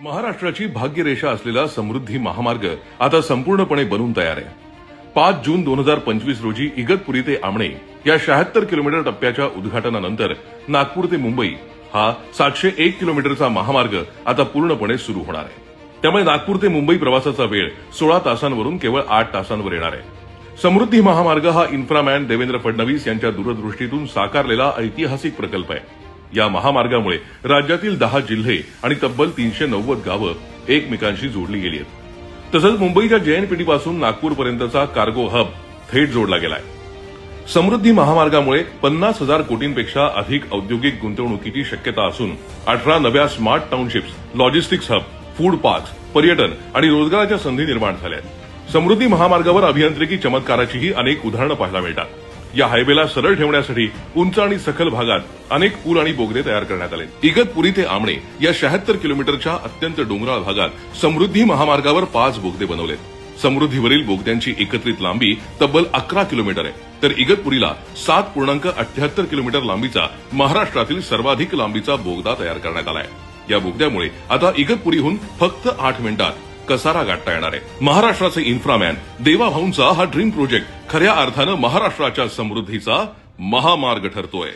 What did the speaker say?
महाराष्ट्राची भाग्यरेषा असलेला समृद्धी महामार्ग आता संपूर्णपणे बनून तयार आहे। 5 जून 2025 रोजी इगतपुरी ते आमणे या 76 किलोमीटर टप्प्याच्या उद्घाटनानंतर नागपूर ते मुंबई हा 701 किलोमीटरचा महामार्ग आता पूर्णपणे सुरू होणार आहे। त्यामुळे नागपूर ते मुंबई प्रवासाचा वेळ 16 तासांवरून केवळ 8 तासांवर येणार आहे। समृद्धी महामार्ग हा इन्फ्रामॅन देवेंद्र फडणवीस यांच्या दूरदृष्टीतून साकारलेला ऐतिहासिक प्रकल्प आहे। या महामार्गामुळे राज्यातील 10 जिल्हे आणि तब्बल 390 गावं एकमेकांशी जोडली गेली आहेत। तसंच मुंबईच्या जेएनपीटी पासून नागपूरपर्यंतचा कार्गो हब थेट जोडला गेलाय। समृद्धी महामार्गामुळे 50,000 कोटींपेक्षा अधिक औद्योगिक गुंतवणुकीची शक्यता असून 18 नव्या smart townships, logistics hub, food parks, पर्यटन आणि रोजगाराच्या संधी निर्माण झाल्या आहेत। समृद्धी महामार्गावर अभियांत्रिकी चमत्काराचीही अनेक उदाहरणं पाहायला मिळतात। या हायवेला सरळ ठेवण्यासाठी उंच आणि सखल भागात अनेक पूल आणि बोगदे तयार करण्यात आले। इगतपुरी ते आमणे या 76 किलोमीटरच्या अत्यंत डोंगराळ भागात समृद्धी महामार्गावर 5 बोगदे बनवलेत। समृद्धीवरील बोगद्यांची एकत्रित लांबी तब्बल 11 किलोमीटर आहे, तर इगतपुरीला 7.78 किलोमीटर लांबीचा महाराष्ट्रातील सर्वाधिक लांबीचा बोगदा तयार करण्यात आलाय। या बोगद्यामुळे आता इगतपुरीहून फक्त 8 मिनिटात कसारा गाठता येणार आहे। महाराष्ट्राचे इन्फ्रामॅन देवा भाऊंचा हा ड्रीम प्रोजेक्ट खऱ्या अर्थानं महाराष्ट्राच्या समृद्धीचा महामार्ग ठरतोय।